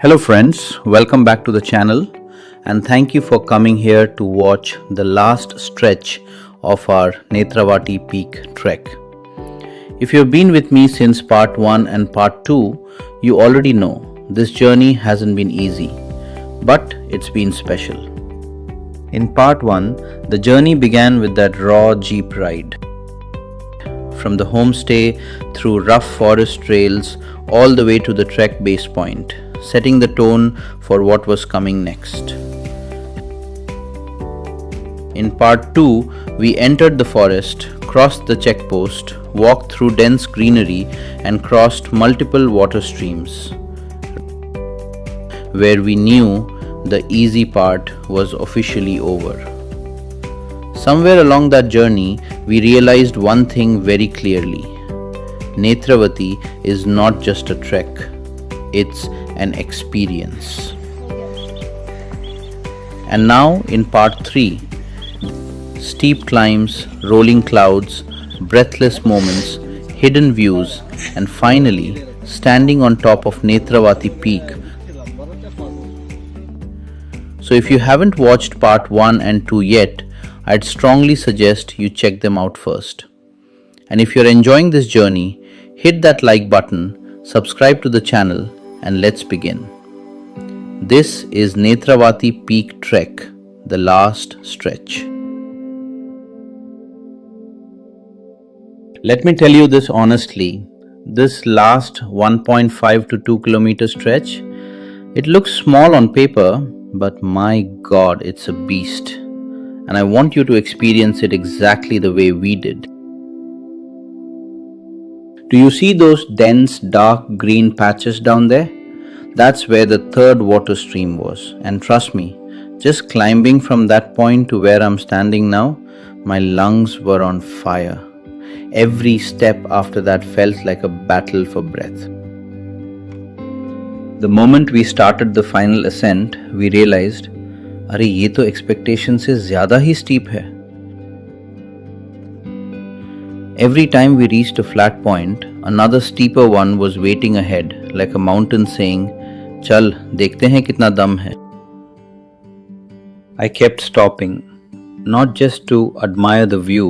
Hello friends, welcome back to the channel and thank you for coming here to watch the last stretch of our Netravati Peak trek. If you've been with me since part 1 and part 2, you already know this journey hasn't been easy, but it's been special. In part 1, the journey began with that raw jeep ride. From the homestay through rough forest trails all the way to the trek base point, setting the tone for what was coming next. In part 2, we entered the forest, crossed the checkpost, walked through dense greenery and crossed multiple water streams, where we knew the easy part was officially over. Somewhere along that journey, we realized one thing very clearly. Netravati is not just a trek, it's an experience. And now in part 3, steep climbs, rolling clouds, breathless moments, hidden views, and finally standing on top of Netravati Peak. So if you haven't watched part 1 and 2 yet, I'd strongly suggest you check them out first. And if you're enjoying this journey, hit that like button, subscribe to the channel, and let's begin. This is Netravati Peak Trek, the last stretch. Let me tell you this honestly, this last 1.5 to 2 kilometer stretch, it looks small on paper, but my God, it's a beast. And I want you to experience it exactly the way we did. Do you see those dense dark green patches down there? That's where the third water stream was. And trust me, just climbing from that point to where I'm standing now, my lungs were on fire. Every step after that felt like a battle for breath. The moment we started the final ascent, we realized, अरे ये तो expectation से ज़्यादा ही steep है. Every time we reached a flat point, another steeper one was waiting ahead, like a mountain saying, "Chal, dekhte hain kitna dam hai." I kept stopping, not just to admire the view,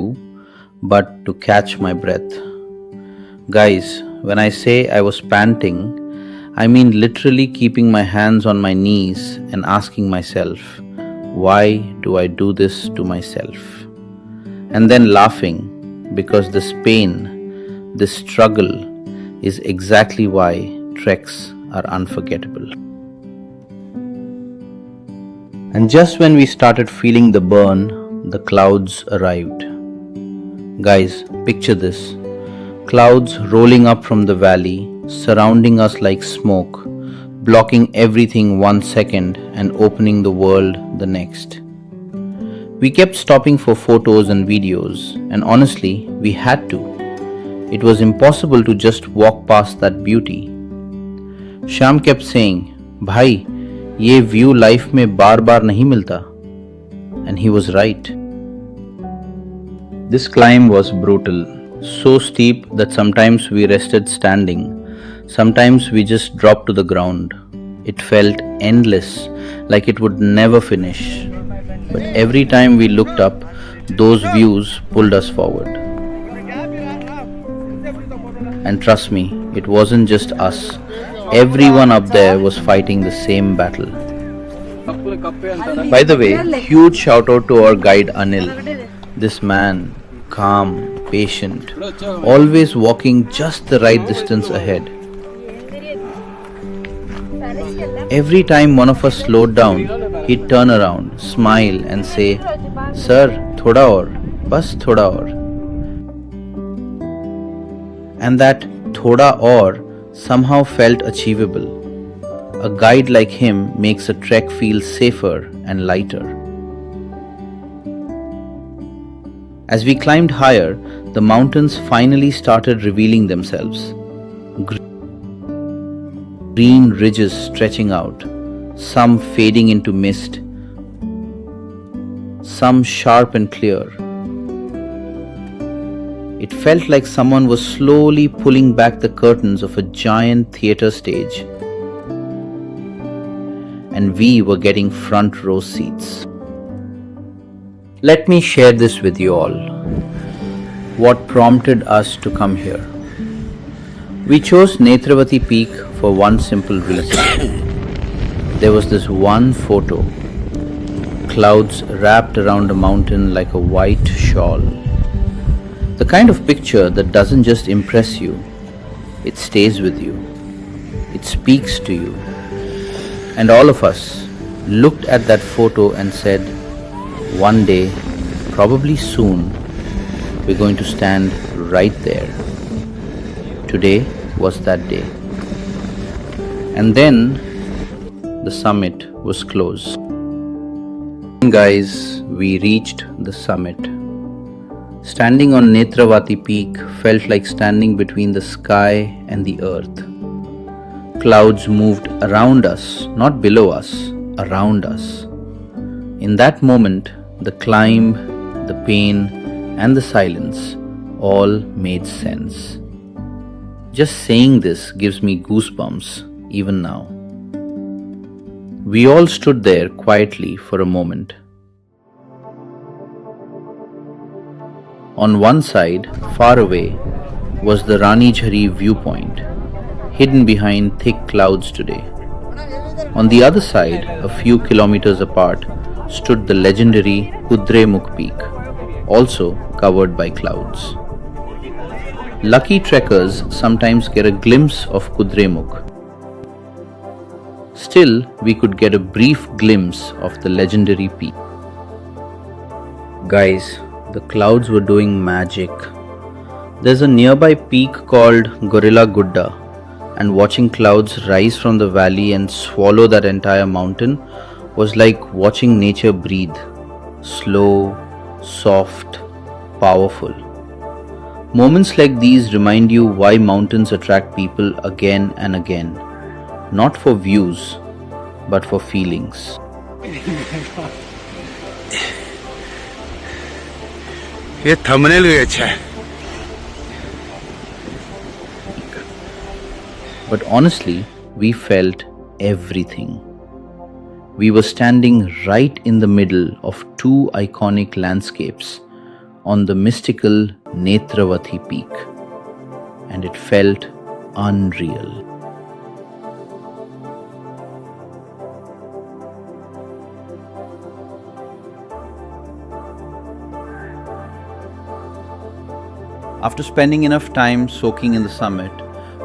but to catch my breath. Guys, when I say I was panting, I mean literally keeping my hands on my knees and asking myself, why do I do this to myself? And then laughing, because this pain, this struggle is exactly why treks are unforgettable. And just when we started feeling the burn, the clouds arrived. Guys, picture this. Clouds rolling up from the valley, surrounding us like smoke, blocking everything 1 second and opening the world the next. We kept stopping for photos and videos, and honestly, we had to. It was impossible to just walk past that beauty. Sham kept saying, "Bhai, ye view life mein baar nahi milta." And he was right. This climb was brutal, so steep that sometimes we rested standing, sometimes we just dropped to the ground. It felt endless, like it would never finish. But every time we looked up, those views pulled us forward. And trust me, it wasn't just us. Everyone up there was fighting the same battle. By the way, huge shout out to our guide Anil. This man, calm, patient, always walking just the right distance ahead. Every time one of us slowed down, he'd turn around, smile and say, "Sir, thoda aur, bas thoda aur." And that thoda aur somehow felt achievable. A guide like him makes a trek feel safer and lighter. As we climbed higher, the mountains finally started revealing themselves. Green ridges stretching out, some fading into mist, some sharp and clear. It felt like someone was slowly pulling back the curtains of a giant theatre stage. and we were getting front row seats. Let me share this with you all. What prompted us to come here? We chose Netravati Peak for one simple reason. There was this one photo, clouds wrapped around a mountain like a white shawl. The kind of picture that doesn't just impress you, it stays with you. It speaks to you. And all of us looked at that photo and said, one day, probably soon, we're going to stand right there. Today was that day. And then the summit was closed. Guys, we reached the summit. Standing on Netravati Peak felt like standing between the sky and the earth. Clouds moved around us, not below us, around us. In that moment, the climb, the pain, and the silence all made sense. Just saying this gives me goosebumps even now. We all stood there quietly for a moment. On one side, far away, was the Rani Jhari viewpoint, hidden behind thick clouds today. On the other side, a few kilometers apart, stood the legendary Kudremukh Peak, also covered by clouds. Lucky trekkers sometimes get a glimpse of Kudremukh. Still, we could get a brief glimpse of the legendary peak. Guys, the clouds were doing magic. There's a nearby peak called Gorilla Gudda, and watching clouds rise from the valley and swallow that entire mountain was like watching nature breathe. Slow, soft, powerful. Moments like these remind you why mountains attract people again and again. Not for views, but for feelings. ये thumbnail भी अच्छा है. But honestly, we felt everything. We were standing right in the middle of two iconic landscapes on the mystical Netravati Peak, and it felt unreal. After spending enough time soaking in the summit,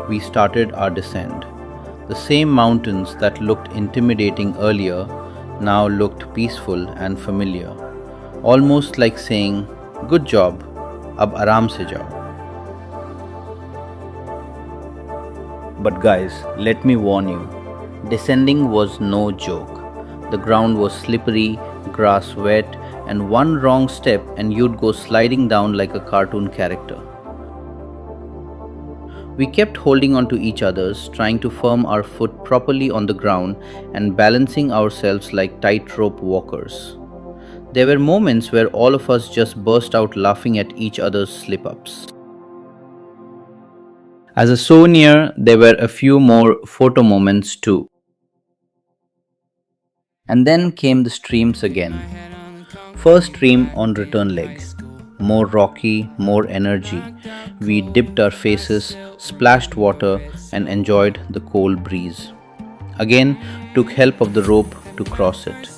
we started our descent. The same mountains that looked intimidating earlier now looked peaceful and familiar, almost like saying, "Good job, ab aaram se jao." But guys, let me warn you, descending was no joke. The ground was slippery, grass wet, and one wrong step and you'd go sliding down like a cartoon character. We kept holding on to each other's, trying to firm our foot properly on the ground and balancing ourselves like tightrope walkers. There were moments where all of us just burst out laughing at each other's slip-ups. As a souvenir, there were a few more photo moments too. And then came the streams again. First stream on return leg. More rocky, more energy. We dipped our faces, splashed water, and enjoyed the cold breeze. Again, took help of the rope to cross it.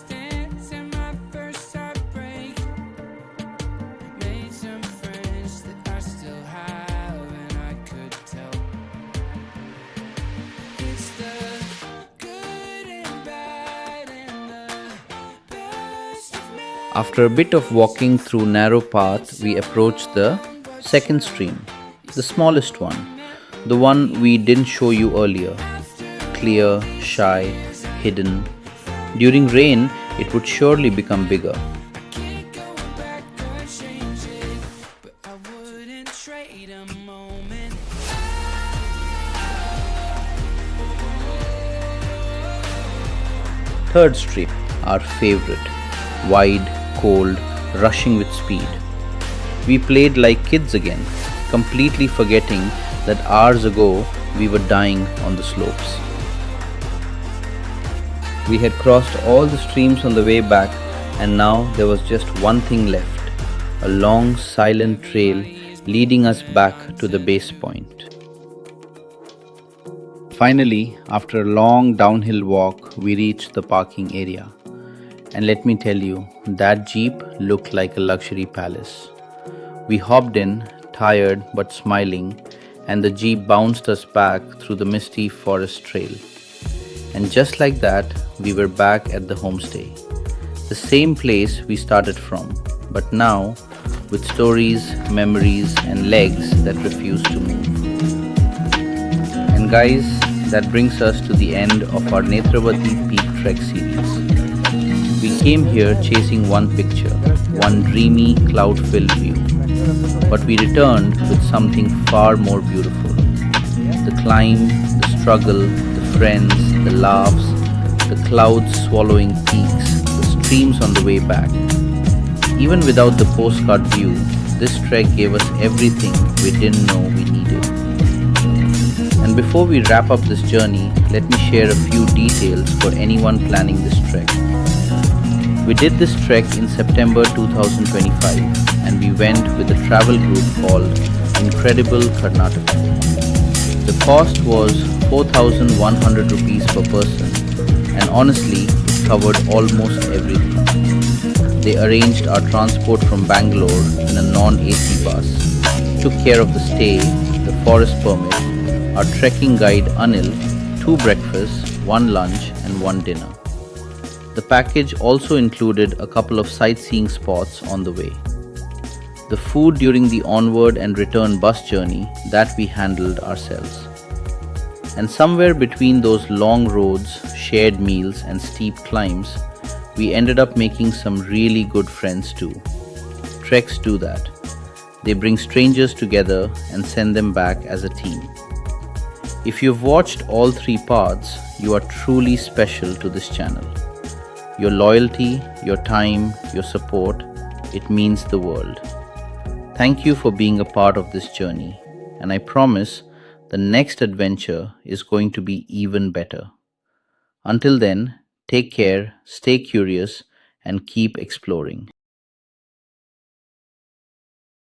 After a bit of walking through narrow path, we approached the second stream, the smallest one, the one we didn't show you earlier. Clear, shy, hidden. During rain, it would surely become bigger. Third stream, our favorite, wide, cold, rushing with speed. We played like kids again, completely forgetting that hours ago we were dying on the slopes. We had crossed all the streams on the way back, and now there was just one thing left, a long silent trail leading us back to the base point. Finally, after a long downhill walk, we reached the parking area. And let me tell you, that jeep looked like a luxury palace. We hopped in, tired but smiling, and the jeep bounced us back through the misty forest trail. And just like that, we were back at the homestay. The same place we started from, but now with stories, memories, and legs that refuse to move. And guys, that brings us to the end of our Netravati Peak Trek series. We came here chasing one picture, one dreamy cloud-filled view. But we returned with something far more beautiful. The climb, the struggle, the friends, the laughs, the clouds swallowing peaks, the streams on the way back. Even without the postcard view, this trek gave us everything we didn't know we needed. And before we wrap up this journey, let me share a few details for anyone planning this trek. We did this trek in September 2025, and we went with a travel group called Incredible Karnataka. The cost was 4,100 rupees per person, and honestly, it covered almost everything. They arranged our transport from Bangalore in a non-AC bus, took care of the stay, the forest permit, our trekking guide Anil, 2 breakfasts, 1 lunch and 1 dinner. The package also included a couple of sightseeing spots on the way. The food during the onward and return bus journey, that we handled ourselves. And somewhere between those long roads, shared meals and steep climbs, we ended up making some really good friends too. Treks do that. They bring strangers together and send them back as a team. If you've watched all 3 parts, you are truly special to this channel. Your loyalty, your time, your support, it means the world. Thank you for being a part of this journey, and I promise the next adventure is going to be even better. Until then, take care, stay curious, and keep exploring.